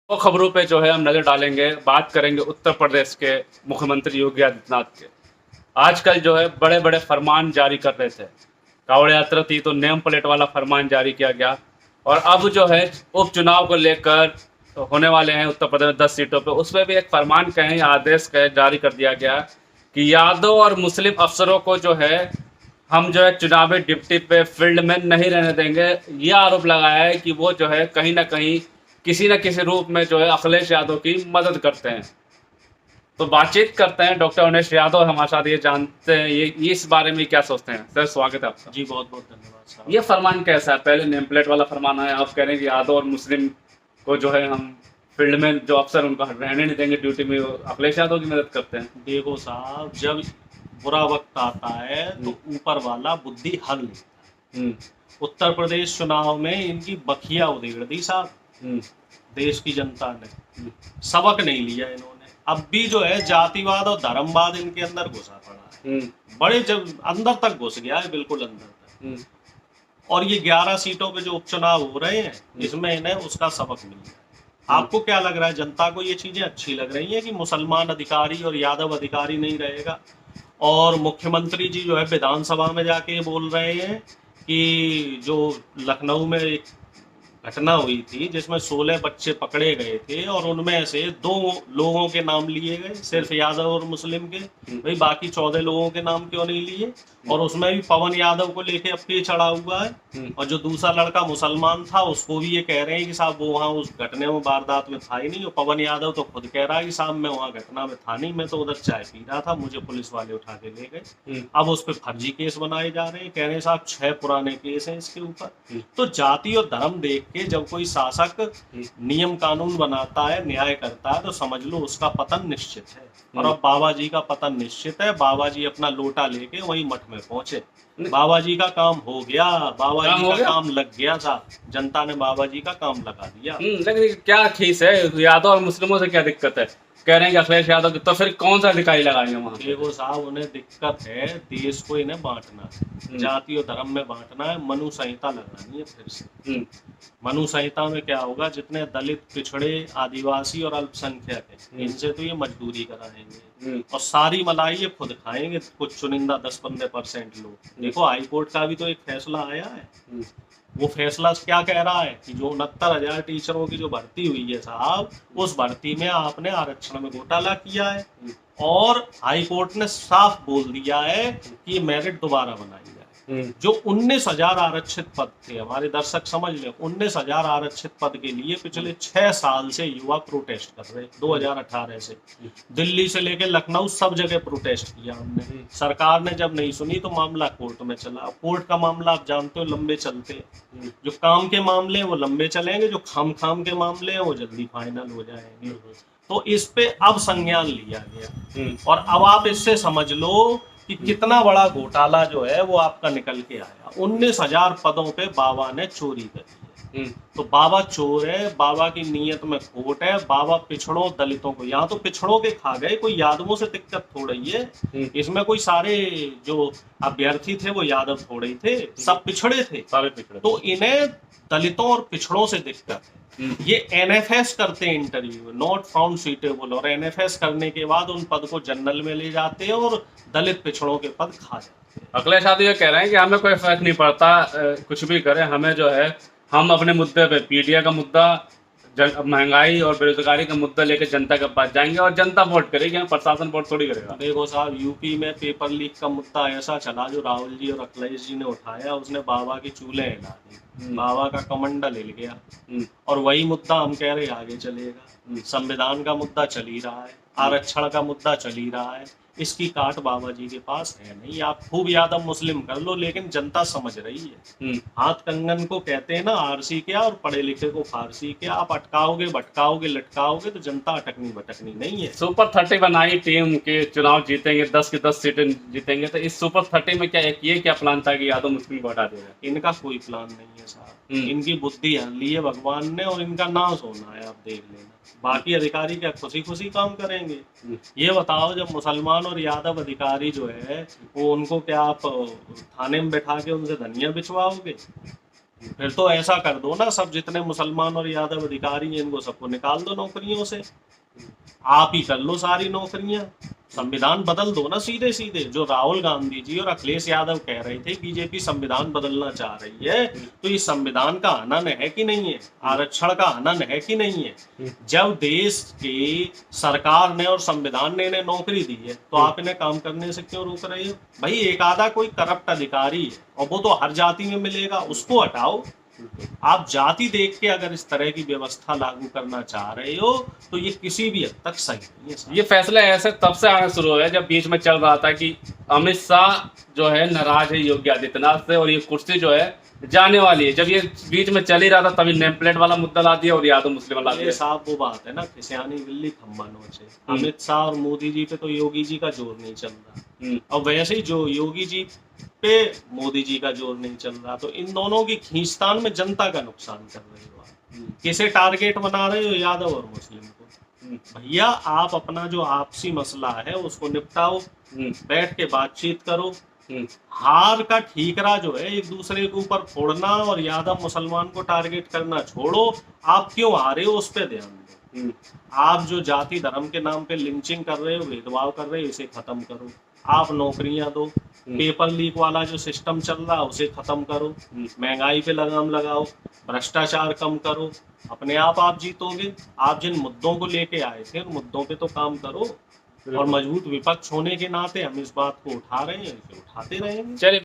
वो खबरों पे जो है हम नज़र डालेंगे, बात करेंगे उत्तर प्रदेश के मुख्यमंत्री योगी आदित्यनाथ के। आजकल जो है बड़े-बड़े फरमान जारी कर रहे थे। कांवड़ यात्रा थी तो नेम प्लेट वाला फरमान जारी किया गया और अब जो है उपचुनाव को लेकर होने वाले हैं उत्तर प्रदेश में 10 सीटों पे, उसमें भी एक फरमान कहें आदेश कहें जारी कर दिया गया कि यादव और मुस्लिम अफसरों को जो है हम जो है चुनावी डिप्टी पे फील्ड में नहीं रहने देंगे। ये आरोप लगाया है कि वो जो है कहीं ना कहीं किसी न किसी रूप में जो है अखिलेश यादव की मदद करते हैं। तो बातचीत करते हैं, डॉक्टर उमेश यादव हमारे साथ, ये जानते हैं ये इस बारे में क्या सोचते हैं। सर स्वागत है आपका। जी बहुत बहुत धन्यवाद साहब। ये फरमान कैसा है? पहले नेम प्लेट वाला फरमान है, आप कह रहे हैं कि यादव और मुस्लिम को जो है हम फील्ड में जो अफसर उनको रहने नहीं देंगे ड्यूटी में, अखिलेश यादव की मदद करते हैं। देखो साहब, जब बुरा वक्त आता है तो ऊपर वाला बुद्धि हल लेता है। उत्तर प्रदेश चुनाव में इनकी बखिया उधेड़ दी साहब। देश की जनता ने सबक नहीं लिया इन्होंने। अब भी जो है जातिवाद और धर्मवाद इनके अंदर घुसा पड़ा है। बड़े जब अंदर तक घुस गया है, बिल्कुल अंदर तक। और ये 11 सीटों पे जो उपचुनाव हो रहे हैं, इसमें इन्हें उसका सबक मिल गया। आपको क्या लग रहा है, जनता को ये चीजें अच्छी लग रही हैं कि मुसलमान अधिकारी और यादव अधिकारी नहीं रहेगा? और मुख्यमंत्री जी जो है विधानसभा में जाके बोल रहे हैं कि जो लखनऊ में एक घटना हुई थी जिसमें 16 बच्चे पकड़े गए थे और उनमें से 2 लोगों के नाम लिए गए, सिर्फ यादव और मुस्लिम के। भाई बाकी 14 लोगों के नाम क्यों नहीं लिए? और उसमें भी पवन यादव को लेके अब पे चढ़ा हुआ है। और जो दूसरा लड़का मुसलमान था उसको भी ये कह रहे हैं कि साहब वो वहाँ उस घटने में वारदात में था ही नहीं। और पवन यादव तो खुद कह रहा है कि साहब मैं वहाँ घटना में था नहीं, मैं तो उधर चाय पी रहा था, मुझे पुलिस वाले उठा के ले गए। अब उस पर फर्जी केस बनाए जा रहे हैं, कह रहे हैं साहब 6 पुराने केस हैं इसके ऊपर। तो जाति और धर्म देख के जब कोई शासक नियम कानून बनाता है, न्याय करता है, तो समझ लो उसका पतन निश्चित है। और अब बाबा जी का पतन निश्चित है। बाबा जी अपना लोटा लेके वही मठ में पहुंचे। बाबा जी का काम हो गया, बाबा जी का काम लग गया था, जनता ने बाबा जी का काम लगा दिया। लेकिन क्या खीस है, यादव और मुस्लिमों से क्या दिक्कत है? कह रहे हैं कि अखिलेश यादव की, तो फिर कौन सा अधिकारी लगाएंगे वहाँ? देखो साहब, उन्हें दिक्कत है देश को इन्हें बांटना है, जाति और धर्म में बांटना है, मनु संहिता लगानी है फिर से। मनु संहिता में क्या होगा, जितने दलित, पिछड़े, आदिवासी और अल्पसंख्यक है, इनसे तो ये मजदूरी कराएंगे और सारी मलाई ये खुद खाएंगे, कुछ चुनिंदा 10-15% लोग। देखो हाईकोर्ट का भी तो एक फैसला आया है। वो फैसला क्या कह रहा है कि जो 69,000 टीचरों की जो भर्ती हुई है साहब, उस भर्ती में आपने आरक्षण में घोटाला किया है। और हाई कोर्ट ने साफ बोल दिया है कि मेरिट दोबारा बनाई जाए। जो 19,000 आरक्षित पद थे, हमारे दर्शक समझ लें, 19,000 आरक्षित पद के लिए पिछले 6 साल से युवा प्रोटेस्ट कर रहे। 2018 से दिल्ली से लेकर लखनऊ सब जगह प्रोटेस्ट किया हमने। सरकार ने जब नहीं सुनी तो मामला कोर्ट में चला। कोर्ट का मामला आप जानते हो लंबे चलते हैं। जो काम के मामले हैं वो लंबे चलेंगे, जो खाम के मामले हैं वो जल्दी फाइनल हो जाएंगे। तो इस पे अब संज्ञान लिया गया और अब आप इससे समझ लो कि कितना बड़ा घोटाला जो है वो आपका निकल के आया। 19,000 पदों पे बाबा ने चोरी करी है। तो बाबा चोर है, बाबा की नीयत में खोट है। बाबा पिछड़ों दलितों को, यहाँ तो पिछड़ों के खा गए, कोई यादवों से दिक्कत थोड़ा ही है। इसमें कोई सारे जो अभ्यर्थी थे वो यादव थोड़े ही थे, सब पिछड़े थे, सारे पिछड़े। तो इन्हें दलितों और पिछड़ों से दिक्कत है। ये एनएफएस करते हैं, इंटरव्यू नॉट फाउंड सुइटेबल, और एनएफएस करने के बाद उन पद को जनरल में ले जाते हैं और दलित पिछड़ों के पद खा जाते हैं। अखिलेश यादव ये कह रहे हैं कि हमें कोई फर्क नहीं पड़ता, कुछ भी करें, हमें जो है हम अपने मुद्दे पे, पीडीए का मुद्दा, महंगाई और बेरोजगारी का मुद्दा लेकर जनता के पास जाएंगे और जनता वोट करेगी, हम प्रशासन वोट थोड़ी करेगा। देखो साहब, यूपी में पेपर लीक का मुद्दा ऐसा चला जो राहुल जी और अखिलेश जी ने उठाया, उसने बाबा की चूल्हे हिला दी, बाबा का कमंडल हिल गया। और वही मुद्दा हम कह रहे आगे चलेगा। संविधान का मुद्दा चल ही रहा है, आरक्षण का मुद्दा चल ही रहा है, इसकी काट बाबा जी के पास है नहीं। आप खूब यादव मुस्लिम कर लो, लेकिन जनता समझ रही है। हाथ कंगन को कहते हैं ना, आरसी क्या और पढ़े लिखे को फारसी क्या। आप अटकाओगे, भटकाओगे, लटकाओगे तो जनता अटकनी भटकनी नहीं है। सुपर 30 बनाई टीम के, चुनाव जीतेंगे, 10 की 10 सीटें जीतेंगे। तो इस सुपर 30 में क्या ये क्या प्लान था कि यादव मुस्लिम को हटा देगा? इनका कोई प्लान नहीं है साहब। इनकी बुद्धि ली है भगवान ने और इनका नाश होना है, आप देख लेना। बाकी अधिकारी क्या खुशी खुशी काम करेंगे? ये बताओ, जब मुसलमान और यादव अधिकारी जो है वो, उनको क्या आप थाने में बैठा के उनसे धनिया बिछवाओगे? फिर तो ऐसा कर दो ना, सब जितने मुसलमान और यादव अधिकारी हैं इनको सबको निकाल दो नौकरियों से, आप ही कर लो सारी नौकरियां, संविधान बदल दो ना सीधे सीधे। जो राहुल गांधी जी और अखिलेश यादव कह रहे थे बीजेपी संविधान बदलना चाह रही है, तो ये संविधान का हनन है कि नहीं है, आरक्षण का हनन है कि नहीं है। जब देश की सरकार ने और संविधान ने इन्हें नौकरी दी है तो आप इन्हें काम करने से क्यों रोक रहे हो? भाई एक आधा कोई करप्ट अधिकारी है और वो तो हर जाति में मिलेगा, उसको हटाओ। आप जाति देख के अगर इस तरह की व्यवस्था लागू करना चाह रहे हो तो ये किसी भी हद तक सही नहीं है। ये फैसला ऐसे तब से आना शुरू हुआ है जब बीच में चल रहा था कि अमित शाह जो है नाराज है योगी आदित्यनाथ से और ये कुर्सी जो है जाने वाली है। जब ये बीच में चल ही रहा था तभी नेम प्लेट वाला मुद्दा ला दिया और यादव मुस्लिम ला दिया। साहब वो बात है ना, खिसियानी बिल्ली खम्मा नोचे। अमित शाह और मोदी जी पे तो योगी जी का जोर नहीं चल रहा, और वैसे ही जो योगी जी पे मोदी जी का जोर नहीं चल रहा, तो इन दोनों की खींचतान में जनता का नुकसान कर रहे हो आप। किसे टारगेट बना रहे हो? यादव और मुस्लिम को। भैया आप अपना जो आपसी मसला है उसको निपटाओ, बैठ के बातचीत करो। हार का ठीकरा जो है एक दूसरे के ऊपर फोड़ना और यादव मुसलमान को टारगेट करना छोड़ो। आप क्यों हारे हो उस पर ध्यान दो। आप जो जाति धर्म के नाम पे लिंचिंग कर रहे हो, भेदभाव कर रहे हो, इसे खत्म करो। आप नौकरियां दो, पेपर लीक वाला जो सिस्टम चल रहा है उसे खत्म करो, महंगाई पे लगाम लगाओ, भ्रष्टाचार कम करो, अपने आप जीतोगे। आप जिन मुद्दों को लेके आए थे उन मुद्दों पे तो काम करो, और मजबूत विपक्ष होने के नाते हम इस बात को उठा रहे हैं, इसे उठाते रहेंगे। चलिए।